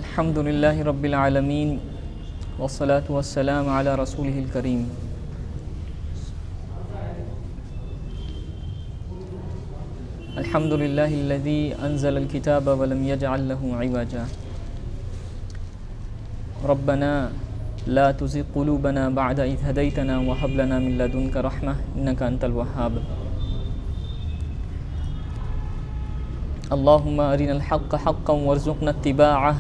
الحمد للہ رب العالمین والصلاة والسلام علی رسولہ الکریم. الحمد للہ الذی انزل الکتاب ولم یجعل له عوجا. ربنا لا تزغ قلوبنا بعد اذ هدیتنا وهب لنا من لدنک رحمة انک انت الوہاب. اللہم ارنا الحق حقا وارزقنا اتباعه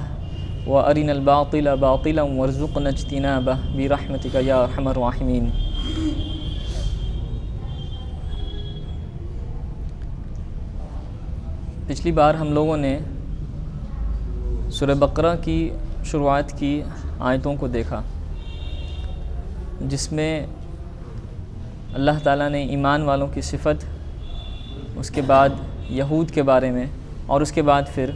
وارنا الباطل باطلا وارزقنا اجتنابه برحمتک یا ارحم الراحمین. پچھلی بار ہم لوگوں نے سورہ بقرہ کی شروعات کی آیتوں کو دیکھا جس میں اللہ تعالیٰ نے ایمان والوں کی صفت، اس کے بعد یہود کے بارے میں اور اس کے بعد پھر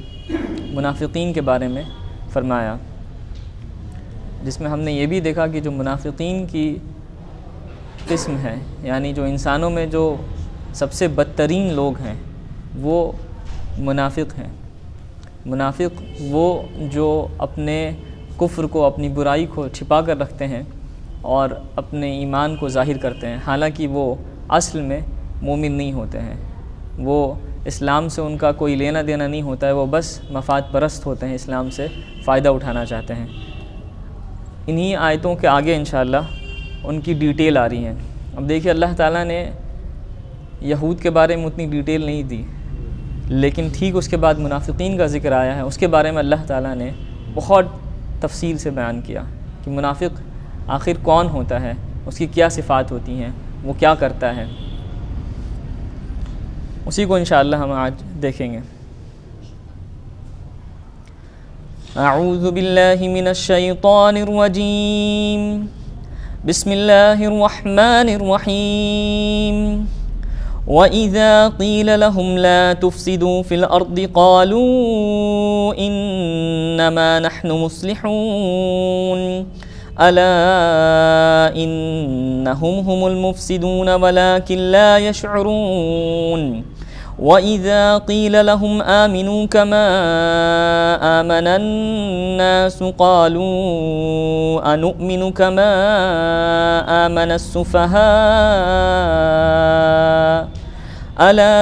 منافقین کے بارے میں فرمایا، جس میں ہم نے یہ بھی دیکھا کہ جو منافقین کی قسم ہے، یعنی جو انسانوں میں جو سب سے بدترین لوگ ہیں وہ منافق ہیں. منافق وہ جو اپنے کفر کو، اپنی برائی کو چھپا کر رکھتے ہیں اور اپنے ایمان کو ظاہر کرتے ہیں، حالانکہ وہ اصل میں مومن نہیں ہوتے ہیں. وہ اسلام سے ان کا کوئی لینا دینا نہیں ہوتا ہے، وہ بس مفاد پرست ہوتے ہیں، اسلام سے فائدہ اٹھانا چاہتے ہیں. انہی آیتوں کے آگے انشاءاللہ ان کی ڈیٹیل آ رہی ہیں. اب دیکھیے اللہ تعالیٰ نے یہود کے بارے میں اتنی ڈیٹیل نہیں دی، لیکن ٹھیک اس کے بعد منافقین کا ذکر آیا ہے. اس کے بارے میں اللہ تعالیٰ نے بہت تفصیل سے بیان کیا کہ منافق آخر کون ہوتا ہے، اس کی کیا صفات ہوتی ہیں، وہ کیا کرتا ہے. اسی کو انشاءاللہ ہم آج دیکھیں گے. اعوذ باللہ من الشیطان الرجیم، بسم اللہ الرحمن الرحیم. وَإِذَا قِيلَ لَهُمْ لَا تُفْسِدُوا فِي الْأَرْضِ قَالُوا إِنَّمَا نَحْنُ مُصْلِحُونَ أَلَا إِنَّهُمْ هُمُ الْمُفْسِدُونَ وَلَكِنْ لَا يَشْعُرُونَ. وَإِذَا قِيلَ لَهُمْ آمِنُوا كَمَا آمَنَ النَّاسُ قَالُوا أَنُؤْمِنُ كَمَا آمَنَ السُّفَهَاءُ أَلَا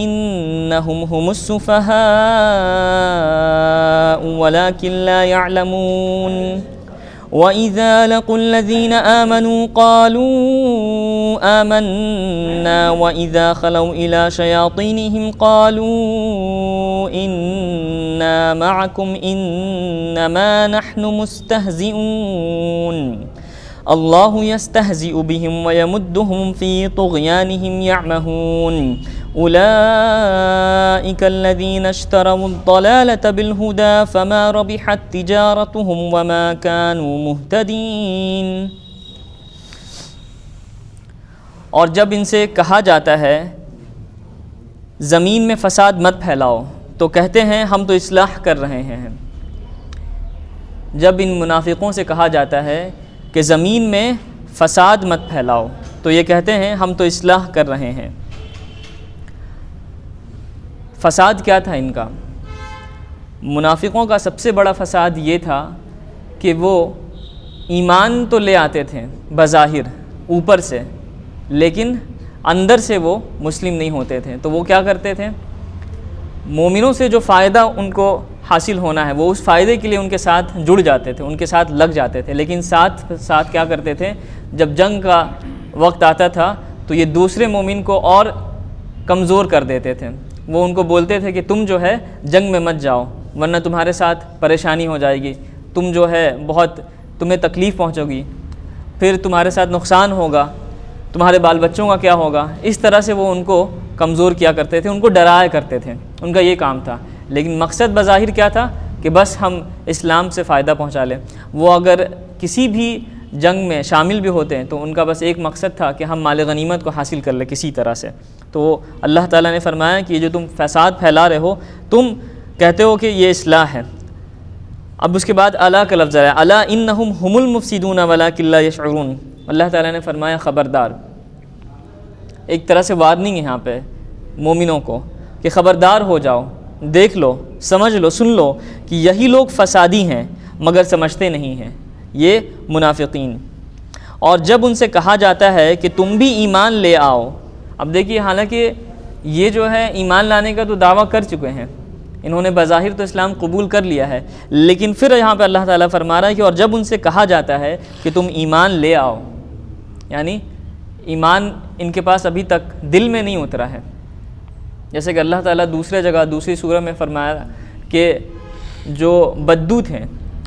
إِنَّهُمْ هُمُ السُّفَهَاءُ وَلَكِنْ لَا يَعْلَمُونَ. وَإِذَا لَقُوا الَّذِينَ آمَنُوا قَالُوا آمَنَّا وَإِذَا خَلَوْا إِلَى شَيَاطِينِهِمْ قَالُوا إِنَّا مَعَكُمْ إِنَّمَا نَحْنُ مُسْتَهْزِئُونَ. اللہ یستہزئ بہم ویمدہم فی طغیانہم یعمہون. اولئک الذین اشتروا الضلالۃ بالہدی فما ربحت تجارتہم وما کانوا مہتدین. اور جب ان سے کہا جاتا ہے زمین میں فساد مت پھیلاؤ تو کہتے ہیں ہم تو اصلاح کر رہے ہیں. جب ان منافقوں سے کہا جاتا ہے کہ زمین میں فساد مت پھیلاؤ تو یہ کہتے ہیں ہم تو اصلاح کر رہے ہیں. فساد کیا تھا ان کا؟ منافقوں کا سب سے بڑا فساد یہ تھا کہ وہ ایمان تو لے آتے تھے بظاہر اوپر سے، لیکن اندر سے وہ مسلم نہیں ہوتے تھے. تو وہ کیا کرتے تھے؟ مومنوں سے جو فائدہ ان کو حاصل ہونا ہے وہ اس فائدے کے لیے ان کے ساتھ جڑ جاتے تھے، ان کے ساتھ لگ جاتے تھے، لیکن ساتھ کیا کرتے تھے؟ جب جنگ کا وقت آتا تھا تو یہ دوسرے مومن کو اور کمزور کر دیتے تھے. وہ ان کو بولتے تھے کہ تم جو ہے جنگ میں مت جاؤ ورنہ تمہارے ساتھ پریشانی ہو جائے گی، تم جو ہے بہت تمہیں تکلیف پہنچے گی، پھر تمہارے ساتھ نقصان ہوگا، تمہارے بال بچوں کا کیا ہوگا. اس طرح سے وہ ان کو کمزور کیا کرتے تھے، ان کو ڈرایا کرتے تھے. ان کا یہ کام تھا، لیکن مقصد بظاہر کیا تھا کہ بس ہم اسلام سے فائدہ پہنچا لیں. وہ اگر کسی بھی جنگ میں شامل بھی ہوتے ہیں تو ان کا بس ایک مقصد تھا کہ ہم مال غنیمت کو حاصل کر لیں کسی طرح سے. تو اللہ تعالیٰ نے فرمایا کہ یہ جو تم فساد پھیلا رہے ہو، تم کہتے ہو کہ یہ اصلاح ہے. اب اس کے بعد الا کا لفظ ہے، الا انہم هم المفسدون ولکن لا یشعرون. اللہ تعالیٰ نے فرمایا خبردار. ایک طرح سے وارننگ ہے یہاں پہ مومنوں کو کہ خبردار ہو جاؤ، دیکھ لو، سمجھ لو، سن لو کہ یہی لوگ فسادی ہیں مگر سمجھتے نہیں ہیں، یہ منافقین۔ اور جب ان سے کہا جاتا ہے کہ تم بھی ایمان لے آؤ، اب دیکھیے حالانکہ یہ جو ہے ایمان لانے کا تو دعویٰ کر چکے ہیں، انہوں نے بظاہر تو اسلام قبول کر لیا ہے، لیکن پھر یہاں پہ اللہ تعالیٰ فرما رہا ہے کہ اور جب ان سے کہا جاتا ہے کہ تم ایمان لے آؤ، یعنی ایمان ان کے پاس ابھی تک دل میں نہیں اترا ہے۔ جیسے کہ اللہ تعالیٰ دوسرے جگہ دوسری سورہ میں فرمایا کہ جو بدو تھے،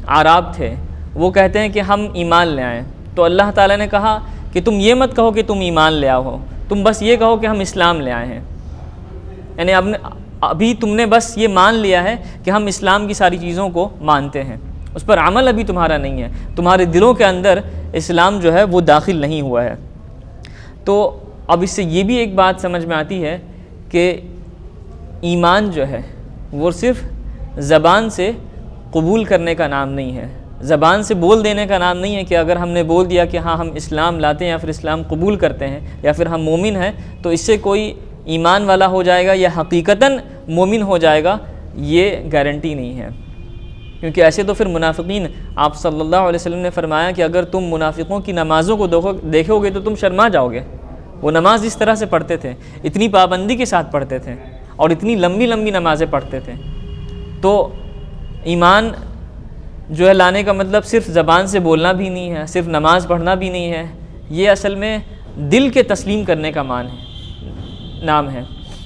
اعراب تھے، وہ کہتے ہیں کہ ہم ایمان لے آئیں، تو اللہ تعالیٰ نے کہا کہ تم یہ مت کہو کہ تم ایمان لے آؤ ہو، تم بس یہ کہو کہ ہم اسلام لے آئے ہیں، یعنی ابھی تم نے بس یہ مان لیا ہے کہ ہم اسلام کی ساری چیزوں کو مانتے ہیں، اس پر عمل ابھی تمہارا نہیں ہے، تمہارے دلوں کے اندر اسلام جو ہے وہ داخل نہیں ہوا ہے۔ تو اب اس سے یہ بھی ایک بات سمجھ میں آتی ہے کہ ایمان جو ہے وہ صرف زبان سے قبول کرنے کا نام نہیں ہے، زبان سے بول دینے کا نام نہیں ہے کہ اگر ہم نے بول دیا کہ ہاں ہم اسلام لاتے ہیں یا پھر اسلام قبول کرتے ہیں یا پھر ہم مومن ہیں تو اس سے کوئی ایمان والا ہو جائے گا یا حقیقتاً مومن ہو جائے گا، یہ گارنٹی نہیں ہے، کیونکہ ایسے تو پھر منافقین، آپ صلی اللہ علیہ وسلم نے فرمایا کہ اگر تم منافقوں کی نمازوں کو دیکھو گے تو تم شرما جاؤ گے۔ وہ نماز اس طرح سے پڑھتے تھے، اتنی پابندی کے ساتھ پڑھتے تھے اور اتنی لمبی لمبی نمازیں پڑھتے تھے۔ تو ایمان جو ہے لانے کا مطلب صرف زبان سے بولنا بھی نہیں ہے، صرف نماز پڑھنا بھی نہیں ہے، یہ اصل میں دل کے تسلیم کرنے کا نام ہے۔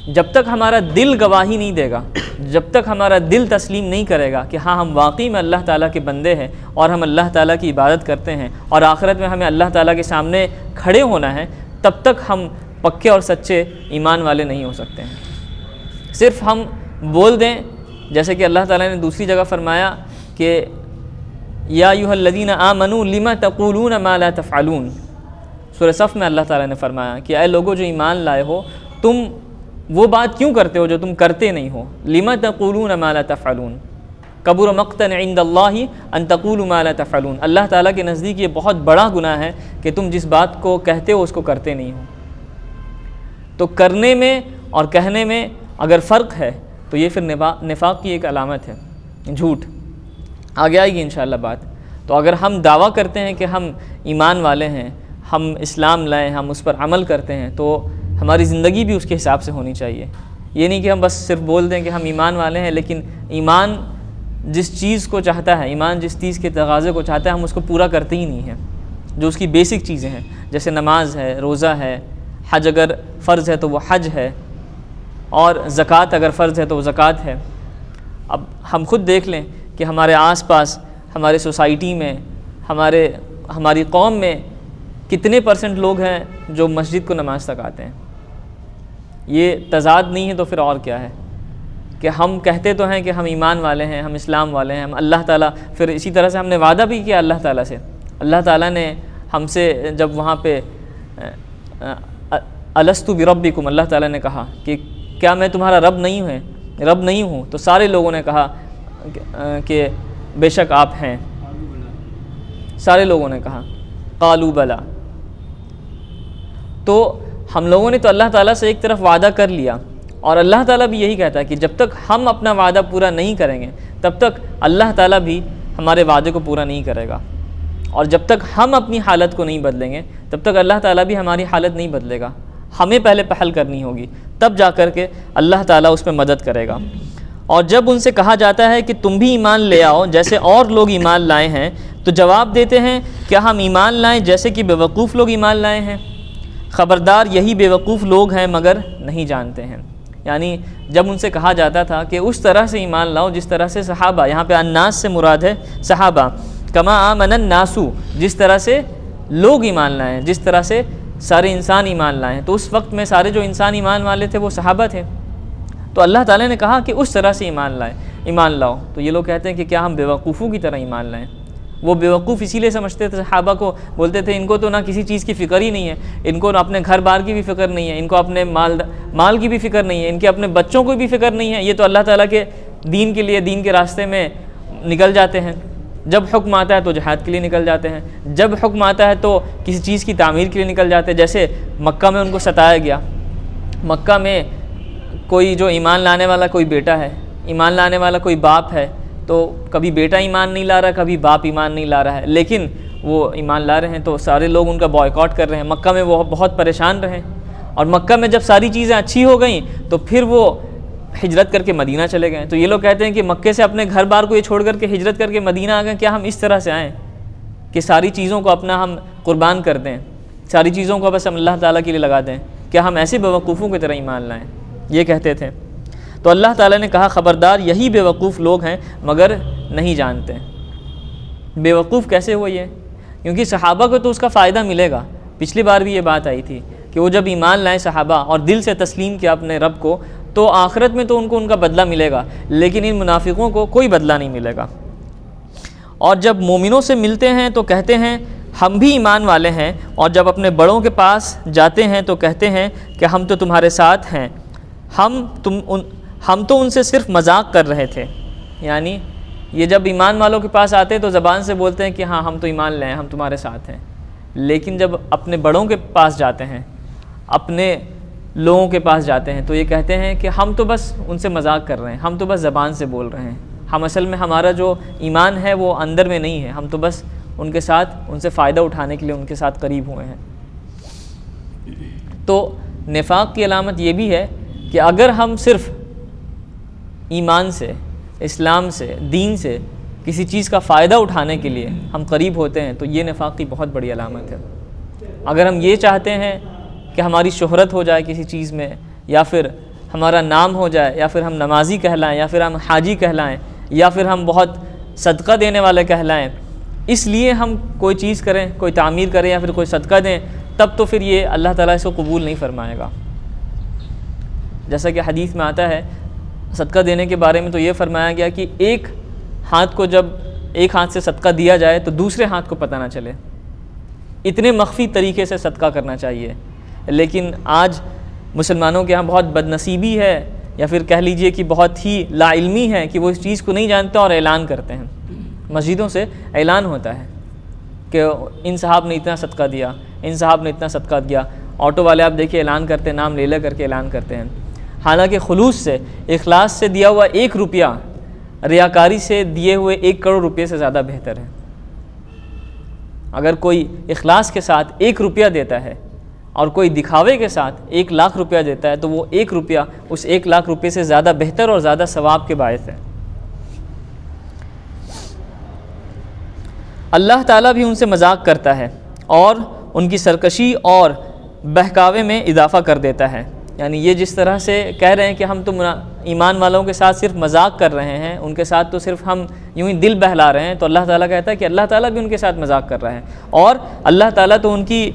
جب تک ہمارا دل گواہی نہیں دے گا، جب تک ہمارا دل تسلیم نہیں کرے گا کہ ہاں ہم واقعی میں اللہ تعالیٰ کے بندے ہیں اور ہم اللہ تعالیٰ کی عبادت کرتے ہیں اور آخرت میں ہمیں اللہ تعالیٰ کے سامنے کھڑے ہونا ہے، تب تک ہم پکے اور سچے ایمان والے نہیں ہو سکتے ہیں۔ صرف ہم بول دیں، جیسے کہ اللہ تعالیٰ نے دوسری جگہ فرمایا کہ یا ایھا الذین آمنوا لم تقولون ما لا تفعلون، سورہ صف میں اللہ تعالیٰ نے فرمایا کہ اے لوگو جو ایمان لائے ہو، تم وہ بات کیوں کرتے ہو جو تم کرتے نہیں ہو، لم تقولون ما لا تفعلون کبر مقتا عند اللہ ان تقولوا ما لا تفعلون، اللہ تعالیٰ کے نزدیک یہ بہت بڑا گناہ ہے کہ تم جس بات کو کہتے ہو اس کو کرتے نہیں ہو۔ تو کرنے میں اور کہنے میں اگر فرق ہے تو یہ پھر نفاق کی ایک علامت ہے، جھوٹ۔ آگے آئے گی انشاءاللہ بات۔ تو اگر ہم دعویٰ کرتے ہیں کہ ہم ایمان والے ہیں، ہم اسلام لائے، ہم اس پر عمل کرتے ہیں، تو ہماری زندگی بھی اس کے حساب سے ہونی چاہیے۔ یہ نہیں کہ ہم بس صرف بول دیں کہ ہم ایمان والے ہیں، لیکن ایمان جس چیز کو چاہتا ہے، ایمان جس چیز کے تقاضے کو چاہتا ہے، ہم اس کو پورا کرتے ہی نہیں ہیں، جو اس کی بیسک چیزیں ہیں، جیسے نماز ہے، روزہ ہے، حج اگر فرض ہے تو وہ حج ہے، اور زکوٰۃ اگر فرض ہے تو وہ زکوٰۃ ہے۔ اب ہم خود دیکھ لیں کہ ہمارے آس پاس، ہمارے سوسائٹی میں، ہماری قوم میں کتنے % لوگ ہیں جو مسجد کو نماز تک آتے ہیں۔ یہ تضاد نہیں ہے تو پھر اور کیا ہے کہ ہم کہتے تو ہیں کہ ہم ایمان والے ہیں، ہم اسلام والے ہیں، ہم اللہ تعالیٰ، پھر اسی طرح سے ہم نے وعدہ بھی کیا اللہ تعالیٰ سے، اللہ تعالیٰ نے ہم سے جب وہاں پہ الستو بربکم، اللہ تعالیٰ نے کہا کہ کیا میں تمہارا رب نہیں ہوں، تو سارے لوگوں نے کہا کہ بے شک آپ ہیں، سارے لوگوں نے کہا قالوا بلا۔ تو ہم لوگوں نے تو اللہ تعالیٰ سے ایک طرف وعدہ کر لیا، اور اللہ تعالیٰ بھی یہی کہتا ہے کہ جب تک ہم اپنا وعدہ پورا نہیں کریں گے تب تک اللہ تعالیٰ بھی ہمارے وعدے کو پورا نہیں کرے گا، اور جب تک ہم اپنی حالت کو نہیں بدلیں گے تب تک اللہ تعالیٰ بھی ہماری حالت نہیں بدلے گا۔ ہمیں پہلے پہل کرنی ہوگی، تب جا کر کے اللہ تعالیٰ اس میں مدد کرے گا۔ اور جب ان سے کہا جاتا ہے کہ تم بھی ایمان لے آؤ جیسے اور لوگ ایمان لائے ہیں، تو جواب دیتے ہیں کیا ہم ایمان لائیں جیسے کہ بیوقوف لوگ ایمان لائے ہیں؟ خبردار یہی بیوقوف لوگ ہیں مگر نہیں جانتے ہیں۔ یعنی جب ان سے کہا جاتا تھا کہ اس طرح سے ایمان لاؤ جس طرح سے صحابہ، یہاں پہ الناس سے مراد ہے صحابہ، کما آمن الناس، جس طرح سے لوگ ایمان لائے ہیں، جس طرح سے سارے انسان ایمان لائے ہیں، تو اس وقت میں سارے جو انسان ایمان والے تھے وہ صحابہ تھے، تو اللہ تعالیٰ نے کہا کہ اس طرح سے ایمان لاؤ۔ تو یہ لوگ کہتے ہیں کہ کیا ہم بیوقوفوں کی طرح ایمان لائیں؟ وہ بیوقوف اسی لیے سمجھتے تھے، صحابہ کو بولتے تھے ان کو تو نہ کسی چیز کی فکر ہی نہیں ہے، ان کو نہ اپنے گھر بار کی بھی فکر نہیں ہے، ان کو اپنے مال کی بھی فکر نہیں ہے، ان کے اپنے بچوں کو بھی فکر نہیں ہے، یہ تو اللہ تعالیٰ کے دین کے لیے، دین کے راستے میں نکل جاتے ہیں، جب حکم آتا ہے تو جہاد کے لیے نکل جاتے ہیں، جب حکم آتا ہے تو کسی چیز کی تعمیر کے لیے نکل جاتے ہیں۔ جیسے مکہ میں ان کو ستایا گیا، مکہ میں کوئی جو ایمان لانے والا کوئی بیٹا ہے، ایمان لانے والا کوئی باپ ہے تو کبھی بیٹا ایمان نہیں لا رہا، کبھی باپ ایمان نہیں لا رہا ہے، لیکن وہ ایمان لا رہے ہیں تو سارے لوگ ان کا بائیکاٹ کر رہے ہیں۔ مکہ میں وہ بہت پریشان رہے، اور مکہ میں جب ساری چیزیں اچھی ہو گئیں تو پھر وہ ہجرت کر کے مدینہ چلے گئے۔ تو یہ لوگ کہتے ہیں کہ مکے سے اپنے گھر بار کو یہ چھوڑ کر کے ہجرت کر کے مدینہ آ گئے، کیا ہم اس طرح سے آئیں کہ ساری چیزوں کو اپنا ہم قربان کر دیں، ساری چیزوں کو بس ہم اللہ تعالیٰ کے لیے لگا دیں؟ کیا ہم ایسے بیوقوفوں کی طرح ایمان لائیں؟ یہ کہتے تھے۔ تو اللہ تعالیٰ نے کہا خبردار یہی بیوقوف لوگ ہیں مگر نہیں جانتے۔ بیوقوف کیسے ہوئے یہ؟ کیونکہ صحابہ کو تو اس کا فائدہ ملے گا، پچھلی بار بھی یہ بات آئی تھی کہ وہ جب ایمان لائیں صحابہ اور دل سے تسلیم کیا اپنے رب کو، تو آخرت میں تو ان کا بدلہ ملے گا، لیکن ان منافقوں کو کوئی بدلہ نہیں ملے گا۔ اور جب مومنوں سے ملتے ہیں تو کہتے ہیں ہم بھی ایمان والے ہیں، اور جب اپنے بڑوں کے پاس جاتے ہیں تو کہتے ہیں کہ ہم تو تمہارے ساتھ ہیں، ہم تو ان سے صرف مذاق کر رہے تھے۔ یعنی یہ جب ایمان والوں کے پاس آتے ہیں تو زبان سے بولتے ہیں کہ ہاں ہم تو ایمان لائے ہیں، ہم تمہارے ساتھ ہیں، لیکن جب اپنے بڑوں کے پاس جاتے ہیں، اپنے لوگوں کے پاس جاتے ہیں، تو یہ کہتے ہیں کہ ہم تو بس ان سے مذاق کر رہے ہیں، ہم تو بس زبان سے بول رہے ہیں، ہم اصل میں ہمارا جو ایمان ہے وہ اندر میں نہیں ہے، ہم تو بس ان کے ساتھ ان سے فائدہ اٹھانے کے لیے ان کے ساتھ قریب ہوئے ہیں۔ تو نفاق کی علامت یہ بھی ہے کہ اگر ہم صرف ایمان سے، اسلام سے، دین سے کسی چیز کا فائدہ اٹھانے کے لیے ہم قریب ہوتے ہیں تو یہ نفاق کی بہت بڑی علامت ہے۔ اگر ہم یہ چاہتے ہیں کہ ہماری شہرت ہو جائے کسی چیز میں، یا پھر ہمارا نام ہو جائے، یا پھر ہم نمازی کہلائیں، یا پھر ہم حاجی کہلائیں، یا پھر ہم بہت صدقہ دینے والے کہلائیں، اس لیے ہم کوئی چیز کریں، کوئی تعمیر کریں یا پھر کوئی صدقہ دیں، تب تو پھر یہ اللہ تعالیٰ اس کو قبول نہیں فرمائے گا۔ جیسا کہ حدیث میں آتا ہے صدقہ دینے کے بارے میں، تو یہ فرمایا گیا کہ ایک ہاتھ کو جب ایک ہاتھ سے صدقہ دیا جائے تو دوسرے ہاتھ کو پتہ نہ چلے، اتنے مخفی طریقے سے صدقہ کرنا چاہیے۔ لیکن آج مسلمانوں کے ہاں بہت بدنصیبی ہے، یا پھر کہہ لیجئے کہ بہت ہی لا علمی ہے کہ وہ اس چیز کو نہیں جانتے اور اعلان کرتے ہیں۔ مسجدوں سے اعلان ہوتا ہے کہ ان صاحب نے اتنا صدقہ دیا، ان صاحب نے اتنا صدقہ دیا۔ آٹو والے آپ دیکھیے اعلان کرتے ہیں، نام لے لے کر کے اعلان کرتے ہیں، حالانکہ خلوص سے، اخلاص سے دیا ہوا 1 روپیہ ریاکاری سے دیے ہوئے 1 کروڑ روپے سے زیادہ بہتر ہے۔ اگر کوئی اخلاص کے ساتھ 1 روپیہ دیتا ہے اور کوئی دکھاوے کے ساتھ 1 لاکھ روپیہ دیتا ہے تو وہ 1 روپیہ اس 1 لاکھ روپے سے زیادہ بہتر اور زیادہ ثواب کے باعث ہے۔ اللہ تعالیٰ بھی ان سے مذاق کرتا ہے اور ان کی سرکشی اور بہکاوے میں اضافہ کر دیتا ہے۔ یعنی یہ جس طرح سے کہہ رہے ہیں کہ ہم تو ایمان والوں کے ساتھ صرف مذاق کر رہے ہیں، ان کے ساتھ تو صرف ہم یوں ہی دل بہلا رہے ہیں، تو اللہ تعالیٰ کہتا ہے کہ اللہ تعالیٰ بھی ان کے ساتھ مذاق کر رہا ہے، اور اللہ تعالیٰ تو ان کی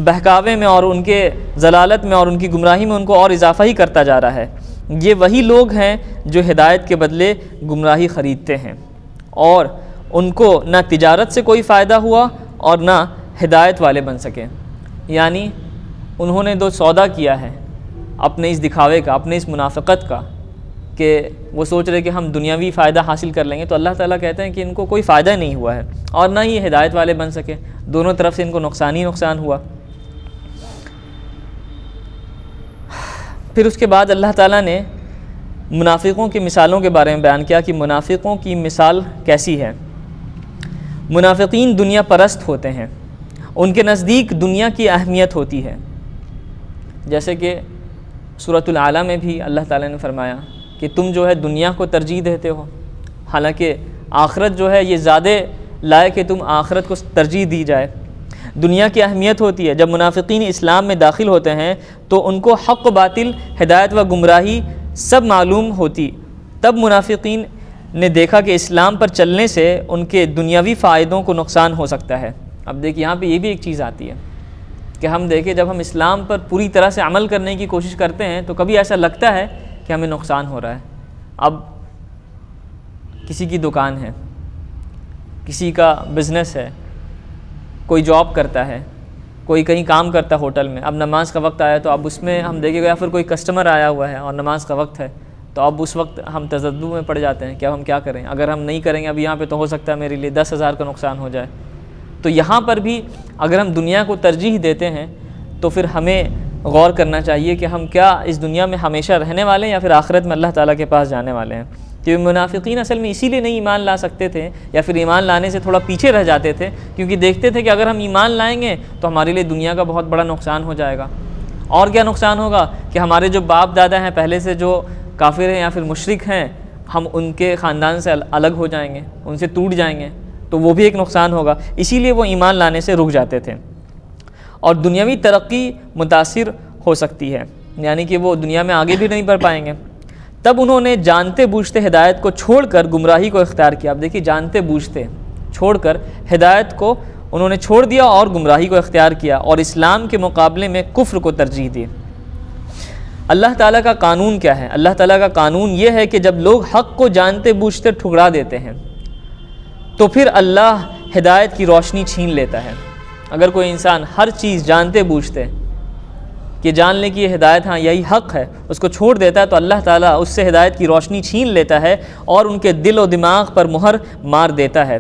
بہکاوے میں اور ان کے ضلالت میں اور ان کی گمراہی میں ان کو اور اضافہ ہی کرتا جا رہا ہے۔ یہ وہی لوگ ہیں جو ہدایت کے بدلے گمراہی خریدتے ہیں، اور ان کو نہ تجارت سے کوئی فائدہ ہوا اور نہ ہدایت والے بن سکے۔ یعنی انہوں نے جو سودا کیا ہے اپنے اس دکھاوے کا، اپنے اس منافقت کا، کہ وہ سوچ رہے کہ ہم دنیاوی فائدہ حاصل کر لیں گے، تو اللہ تعالیٰ کہتے ہیں کہ ان کو کوئی فائدہ نہیں ہوا ہے اور نہ ہی ہدایت والے بن سکے، دونوں طرف سے ان کو نقصان ہی نقصان ہوا۔ پھر اس کے بعد اللہ تعالیٰ نے منافقوں کی مثالوں کے بارے میں بیان کیا کہ منافقوں کی مثال کیسی ہے۔ منافقین دنیا پرست ہوتے ہیں، ان کے نزدیک دنیا کی اہمیت ہوتی ہے، جیسے کہ سورۃ الاعلیٰ میں بھی اللہ تعالیٰ نے فرمایا کہ تم جو ہے دنیا کو ترجیح دیتے ہو، حالانکہ آخرت جو ہے یہ زیادہ لائق کہ تم آخرت کو ترجیح دی جائے۔ دنیا کی اہمیت ہوتی ہے۔ جب منافقین اسلام میں داخل ہوتے ہیں تو ان کو حق و باطل، ہدایت و گمراہی سب معلوم ہوتی، تب منافقین نے دیکھا کہ اسلام پر چلنے سے ان کے دنیاوی فائدوں کو نقصان ہو سکتا ہے۔ اب دیکھیں یہاں پہ یہ بھی ایک چیز آتی ہے کہ ہم دیکھیں جب ہم اسلام پر پوری طرح سے عمل کرنے کی کوشش کرتے ہیں تو کبھی ایسا لگتا ہے کہ ہمیں نقصان ہو رہا ہے۔ اب کسی کی دکان ہے، کسی کا بزنس ہے، کوئی جاب کرتا ہے، کوئی کہیں کام کرتا ہے ہوٹل میں، اب نماز کا وقت آیا تو اب اس میں ہم دیکھیں گے، یا پھر کوئی کسٹمر آیا ہوا ہے اور نماز کا وقت ہے، تو اب اس وقت ہم تزدد میں پڑ جاتے ہیں کہ اب ہم کیا کریں، اگر ہم نہیں کریں گے اب یہاں پہ تو ہو سکتا ہے میرے لیے 10,000 کا نقصان ہو جائے۔ تو یہاں پر بھی اگر ہم دنیا کو ترجیح دیتے ہیں تو پھر ہمیں غور کرنا چاہیے کہ ہم کیا اس دنیا میں ہمیشہ رہنے والے ہیں یا پھر آخرت میں اللہ تعالیٰ کے پاس جانے والے ہیں. کہ منافقین اصل میں اسی لیے نہیں ایمان لا سکتے تھے یا پھر ایمان لانے سے تھوڑا پیچھے رہ جاتے تھے، کیونکہ دیکھتے تھے کہ اگر ہم ایمان لائیں گے تو ہمارے لیے دنیا کا بہت بڑا نقصان ہو جائے گا. اور کیا نقصان ہوگا کہ ہمارے جو باپ دادا ہیں پہلے سے جو کافر ہیں یا پھر مشرک ہیں، ہم ان کے خاندان سے الگ ہو جائیں گے، ان سے ٹوٹ جائیں گے، تو وہ بھی ایک نقصان ہوگا. اسی لیے وہ ایمان لانے سے رک جاتے تھے. اور دنیاوی ترقی متاثر ہو سکتی ہے، یعنی کہ وہ دنیا میں آگے بھی نہیں بڑھ پائیں گے. تب انہوں نے جانتے بوجھتے ہدایت کو چھوڑ کر گمراہی کو اختیار کیا. اب دیکھیے، جانتے بوجھتے چھوڑ کر ہدایت کو انہوں نے چھوڑ دیا اور گمراہی کو اختیار کیا، اور اسلام کے مقابلے میں کفر کو ترجیح دی. اللہ تعالیٰ کا قانون کیا ہے؟ اللہ تعالیٰ کا قانون یہ ہے کہ جب لوگ حق کو جانتے بوجھتے ٹھکرا دیتے ہیں تو پھر اللہ ہدایت کی روشنی چھین لیتا ہے. اگر کوئی انسان ہر چیز جانتے بوجھتے کہ جان لے کہ یہ ہدایت ہاں یہی حق ہے، اس کو چھوڑ دیتا ہے تو اللہ تعالیٰ اس سے ہدایت کی روشنی چھین لیتا ہے اور ان کے دل و دماغ پر مہر مار دیتا ہے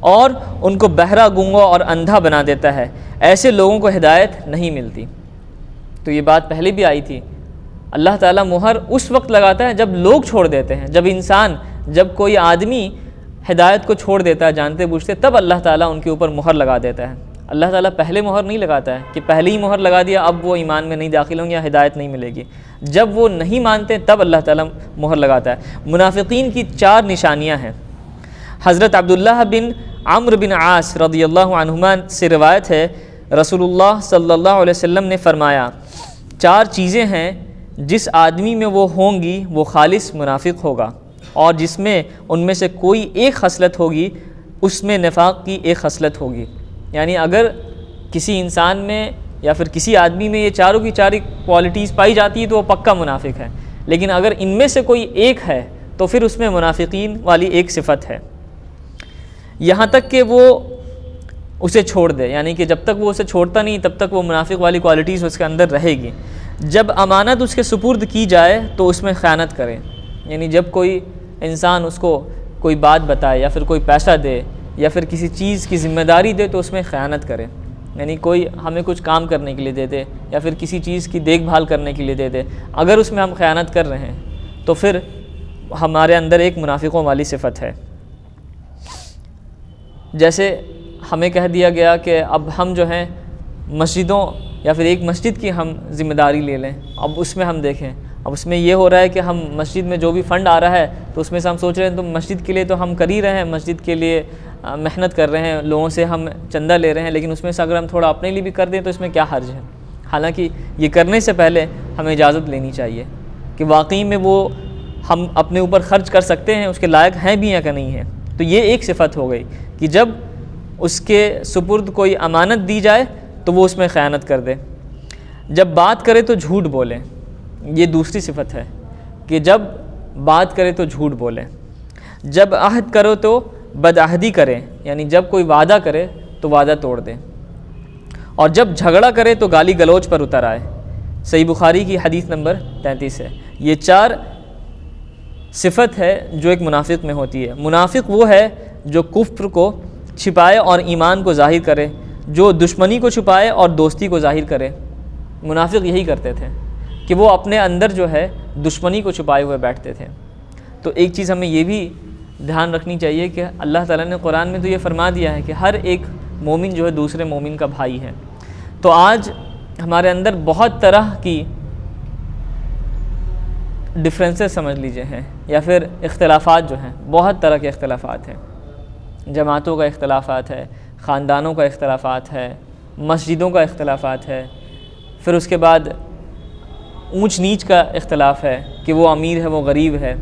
اور ان کو بہرا، گونگا اور اندھا بنا دیتا ہے. ایسے لوگوں کو ہدایت نہیں ملتی. تو یہ بات پہلے بھی آئی تھی. اللہ تعالیٰ مہر اس وقت لگاتا ہے جب لوگ چھوڑ دیتے ہیں. جب کوئی آدمی ہدایت کو چھوڑ دیتا ہے جانتے بوجھتے، تب اللہ تعالیٰ ان کے اوپر مہر لگا دیتا ہے. اللہ تعالیٰ پہلے مہر نہیں لگاتا ہے کہ پہلے ہی مہر لگا دیا اب وہ ایمان میں نہیں داخل ہوں یا ہدایت نہیں ملے گی. جب وہ نہیں مانتے تب اللہ تعالیٰ مہر لگاتا ہے. منافقین کی 4 نشانیاں ہیں. حضرت عبداللہ بن عمرو بن عاص رضی اللہ عنہما سے روایت ہے، رسول اللہ صلی اللہ علیہ وسلم نے فرمایا 4 چیزیں ہیں جس آدمی میں وہ ہوں گی وہ خالص منافق ہوگا، اور جس میں ان میں سے کوئی ایک خصلت ہوگی اس میں نفاق کی ایک خصلت ہوگی. یعنی اگر کسی انسان میں یا پھر کسی آدمی میں یہ چاروں کی چاری کوالٹیز پائی جاتی ہے تو وہ پکا منافق ہے. لیکن اگر ان میں سے کوئی ایک ہے تو پھر اس میں منافقین والی ایک صفت ہے، یہاں تک کہ وہ اسے چھوڑ دے. یعنی کہ جب تک وہ اسے چھوڑتا نہیں تب تک وہ منافق والی کوالٹیز اس کے اندر رہے گی. جب امانت اس کے سپرد کی جائے تو اس میں خیانت کرے. یعنی جب کوئی انسان اس کو کوئی بات بتائے یا پھر کوئی پیسہ دے یا پھر کسی چیز کی ذمہ داری دے تو اس میں خیانت کرے. یعنی کوئی ہمیں کچھ کام کرنے کے لیے دے دے یا پھر کسی چیز کی دیکھ بھال کرنے کے لیے دے دے، اگر اس میں ہم خیانت کر رہے ہیں تو پھر ہمارے اندر ایک منافقوں والی صفت ہے. جیسے ہمیں کہہ دیا گیا کہ اب ہم جو ہیں مسجدوں یا پھر ایک مسجد کی ہم ذمہ داری لے لیں، اب اس میں ہم دیکھیں، اب اس میں یہ ہو رہا ہے کہ ہم مسجد میں جو بھی فنڈ آ رہا ہے تو اس میں سے ہم سوچ رہے ہیں تو مسجد کے لیے تو ہم کر ہی رہے ہیں، مسجد کے لیے محنت کر رہے ہیں، لوگوں سے ہم چندہ لے رہے ہیں، لیکن اس میں سے اگر ہم تھوڑا اپنے لیے بھی کر دیں تو اس میں کیا حرج ہے. حالانکہ یہ کرنے سے پہلے ہمیں اجازت لینی چاہیے کہ واقعی میں وہ ہم اپنے اوپر خرچ کر سکتے ہیں، اس کے لائق ہیں بھی یا کہ نہیں ہیں. تو یہ ایک صفت ہو گئی کہ جب اس کے سپرد کوئی امانت دی جائے تو وہ اس میں خیانت کر دے. جب بات کرے تو جھوٹ بولے، یہ دوسری صفت ہے کہ جب بات کرے تو جھوٹ بولے. جب عہد کرو تو بدعہدی کرے، یعنی جب کوئی وعدہ کرے تو وعدہ توڑ دے. اور جب جھگڑا کرے تو گالی گلوچ پر اتر آئے. صحیح بخاری کی حدیث نمبر 33 ہے. یہ 4 صفت ہے جو ایک منافق میں ہوتی ہے. منافق وہ ہے جو کفر کو چھپائے اور ایمان کو ظاہر کرے، جو دشمنی کو چھپائے اور دوستی کو ظاہر کرے. منافق یہی کرتے تھے کہ وہ اپنے اندر جو ہے دشمنی کو چھپائے ہوئے بیٹھتے تھے. تو ایک چیز ہمیں یہ بھی دھیان رکھنی چاہیے کہ اللہ تعالیٰ نے قرآن میں تو یہ فرما دیا ہے کہ ہر ایک مومن جو ہے دوسرے مومن کا بھائی ہے. تو آج ہمارے اندر بہت طرح کی ڈفرینسز سمجھ لیجئے ہیں یا پھر اختلافات جو ہیں، بہت طرح کے اختلافات ہیں. جماعتوں کا اختلافات ہے، خاندانوں کا اختلافات ہے، مسجدوں کا اختلافات ہے، پھر اس کے بعد اونچ نیچ کا اختلاف ہے کہ وہ امیر ہے وہ غریب ہے.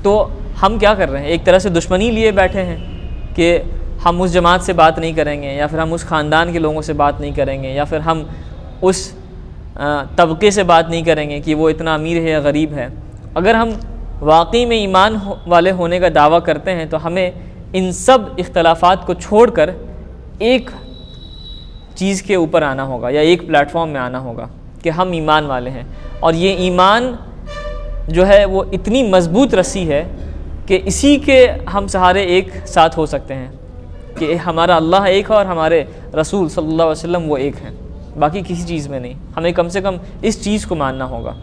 تو ہم کیا کر رہے ہیں؟ ایک طرح سے دشمنی لیے بیٹھے ہیں کہ ہم اس جماعت سے بات نہیں کریں گے یا پھر ہم اس خاندان کے لوگوں سے بات نہیں کریں گے یا پھر ہم اس طبقے سے بات نہیں کریں گے کہ وہ اتنا امیر ہے یا غریب ہے. اگر ہم واقعی میں ایمان والے ہونے کا دعویٰ کرتے ہیں تو ہمیں ان سب اختلافات کو چھوڑ کر ایک چیز کے اوپر آنا ہوگا یا ایک پلیٹ فارم میں آنا ہوگا کہ ہم ایمان والے ہیں. اور یہ ایمان جو ہے وہ اتنی مضبوط رسی ہے کہ اسی کے ہم سہارے ایک ساتھ ہو سکتے ہیں کہ ہمارا اللہ ایک ہے اور ہمارے رسول صلی اللہ علیہ وسلم وہ ایک ہیں. باقی کسی چیز میں نہیں. ہمیں کم سے کم اس چیز کو ماننا ہوگا,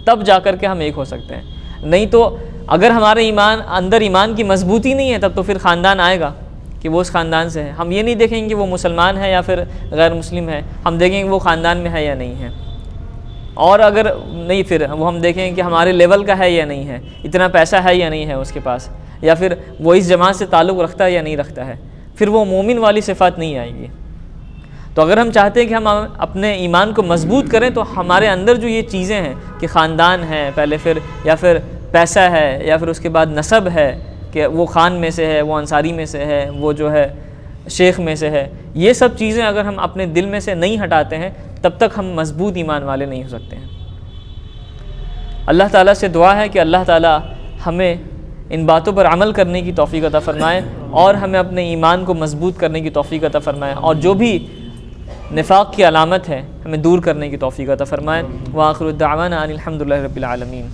تب جا کر کے ہم ایک ہو سکتے ہیں. نہیں تو اگر ہمارے اندر ایمان کی مضبوطی نہیں ہے, تب تو پھر خاندان آئے گا کہ وہ اس خاندان سے ہے. ہم یہ نہیں دیکھیں گے کہ وہ مسلمان ہے یا پھر غیر مسلم ہے, ہم دیکھیں گے وہ خاندان میں ہے یا نہیں ہے. اور اگر نہیں, پھر وہ ہم دیکھیں گے کہ ہمارے لیول کا ہے یا نہیں ہے, اتنا پیسہ ہے یا نہیں ہے اس کے پاس, یا پھر وہ اس جماعت سے تعلق رکھتا ہے یا نہیں رکھتا ہے. پھر وہ مومن والی صفات نہیں آئے گی. تو اگر ہم چاہتے ہیں کہ ہم اپنے ایمان کو مضبوط کریں, تو ہمارے اندر جو یہ چیزیں ہیں کہ خاندان ہے پہلے, پھر یا پھر پیسہ ہے, یا پھر اس کے بعد نسب ہے کہ وہ خان میں سے ہے, وہ انصاری میں سے ہے, وہ جو ہے شیخ میں سے ہے, یہ سب چیزیں اگر ہم اپنے دل میں سے نہیں ہٹاتے ہیں, تب تک ہم مضبوط ایمان والے نہیں ہو سکتے ہیں. اللہ تعالیٰ سے دعا ہے کہ اللہ تعالیٰ ہمیں ان باتوں پر عمل کرنے کی توفیق عطا فرمائے, اور ہمیں اپنے ایمان کو مضبوط کرنے کی توفیق عطا فرمائے, اور جو بھی نفاق کی علامت ہے ہمیں دور کرنے کی توفیق عطا فرمائے. وآخر الدعوانا ان الحمد للہ رب العالمین.